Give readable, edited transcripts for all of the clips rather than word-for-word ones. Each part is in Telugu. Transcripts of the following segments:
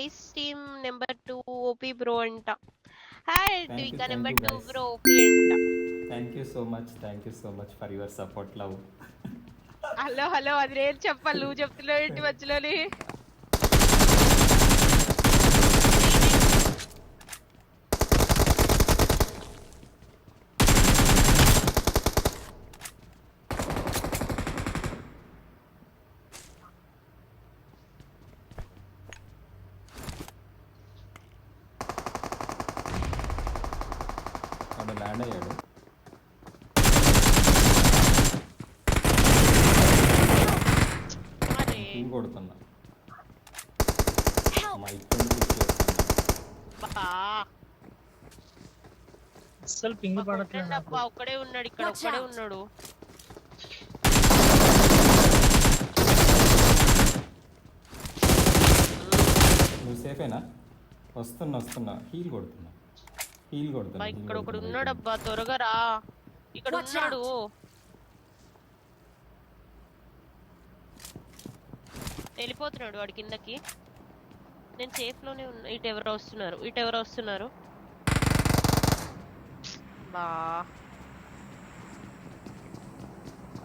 Nice team number 2 OP bro అంట. హాయ్ Thank you, ట్వికా thank number you 2 guys. Bro OP అంట. Thank you so much for your support, love. Hello hello అది నేను చెప్పాలి, నువ్వు చెప్తున్నావు ఏంటి మధ్యలోని? వాడు ల్యాండ్ అయ్యాడు. అరే కిల్ కొడుతున్నా. మైక్ తో పిక్ చేస్తున్నా. బా అస్సలు పింగ్ పడట్లేదు నాకు. అబ్బా ఒక్కడే ఉన్నాడు ఇక్కడ, Watch ఒక్కడే out. ఉన్నాడు. నువ్వు సేఫేనా? వస్తున్నా హీల్ కొడుతున్నా. అబ్బా ఇక్కడ ఒకడు ఉన్నాడు, అబ్బా త్వరగా రా, ఇక్కడ Watch ఉన్నాడు. వెళ్ళిపోతున్నాడు వాడి కిందకి. నేను సేఫ్ లోనే ఉన్నా. ఇటు ఎవరో వస్తున్నారు. బా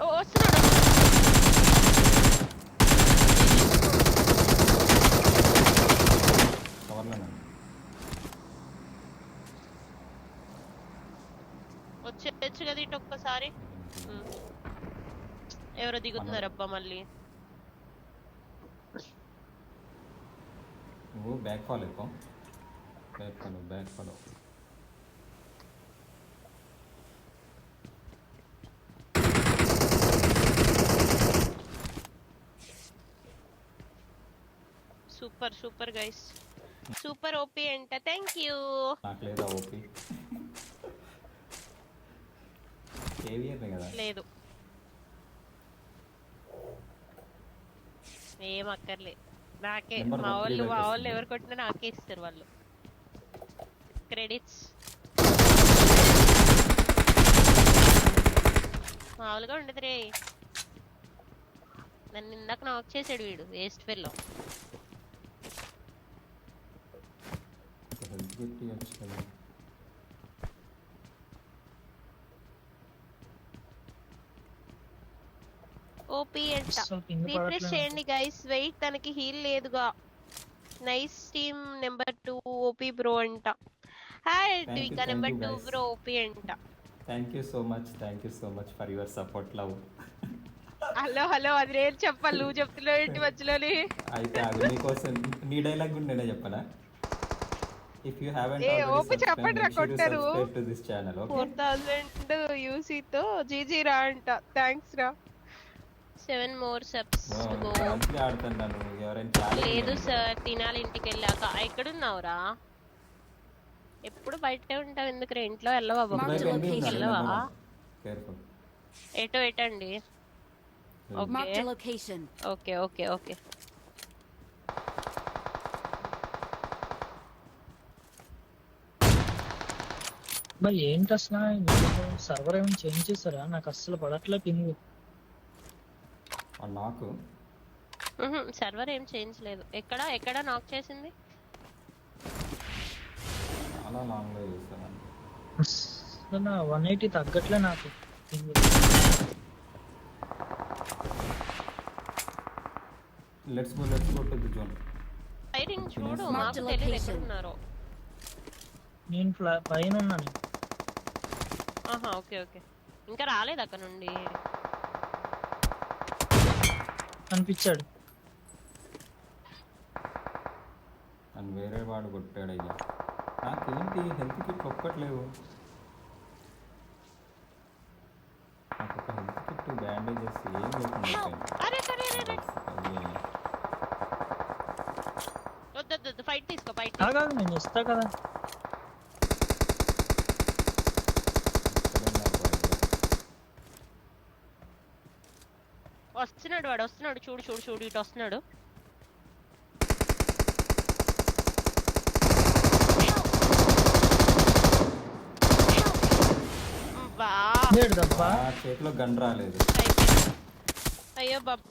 ఓ వస్తున్నాడు. కవర్లోనే. వచ్చేచ్చు కదా ఇటు ఒక్కసారి. ఎవరో దిగుతున్నారు అబ్బా మళ్ళీ. నువ్వు బ్యాక్ ఫాలో ఎక్కువ. Back follow. Super guys, super OP అంట. Thank you. నాకు లేదా ఓపీ? ఏవియర్ కదా. లేదు ఏం అక్కర్లే నాకే. Number మా 3 వాళ్ళు ఎవరు కొట్టినా నాకే ఇస్తారు వాళ్ళు క్రెడిట్స్. మామూలుగా ఉండదు రే. నన్ను ఇందాక నాక్ చేసాడు వీడు, వేస్ట్ ఫెల్లో. హెల్త్ పెట్టి వచ్చు కదా. ఓపీ అంట. అస్సలు పింగ్ రిఫ్రెష్ పడట్లేదు. చేయండి గైస్. వెయిట్, తనకి హీల్ లేదుగా. Nice team number 2 OP bro అంట. హాయ్ Thank you, ట్వికా thank number you 2 guys. Bro OP అంట. Thank you so much for your support, love. Hello అది నేను చెప్పాలి, నువ్వు చెప్తున్నావు ఏంటి మధ్యలోని? అయితే అవి నీకోసం నీ డైలాగ్ కూడా నేనే చెప్పనా? ఇఫ్ యూ హ్యావెంట్ ఓపి చెప్పండి రా, కొట్టారు. Subscribe to this channel. Okay 4000 UC తో జీజీ రా అంట. థ్యాంక్స్ రా. 7 more subs to go. మంచిగా ఆడుతున్నాను. ఎవరైనా లేదు సార్, తినాలి ఇంటికి వెళ్ళాక. ఎక్కడున్నావురా? ఎప్పుడు బయటే ఉంటావు ఎందుకు? ఇంట్లో వెళ్ళవా బాబు? వెళ్ళవా? కేర్ఫుల్. ఎటండి? Marked a location. ఓకే. మరి ఏంటి అసలు సర్వర్ ఏమైనా చేంజ్ చేస్తారా? నాకు అస్సలు పడట్లే పింగ్. నాకు సర్వర్ ఏం చేంజ్ లేదు. ఎక్కడ నాక్ చేసింది? చాలా లాంగ్ లో చేస్తాను. అసలు 180 తగ్గట్లే నాకు ping. Let's go to the zone. Firing చూడు, Marked మాకు location. తెలియదు ఎక్కడున్నారో. నేను పైన ఉన్నాను. ఆహా ఓకే. ఇంకా రాలేదు అక్కడ నుండి. కనిపించాడు. అని వేరే వాడు కొట్టాడు. అయ్యా నాకేంటి హెల్త్ కిట్ ఒక్కట్లేవు. నాకు ఒక హెల్త్ కిట్, బ్యాండేజెస్ ఏం లేకుండా అరే వద్దు, ఫైట్ తీసుకో. కాదు నేను ఇస్తా కదా. వస్తున్నాడు చూడు ఇటు వస్తున్నాడు. ఏడు దబ్బా చేతిలో గన్ రాలేదు. అయ్యో బాబు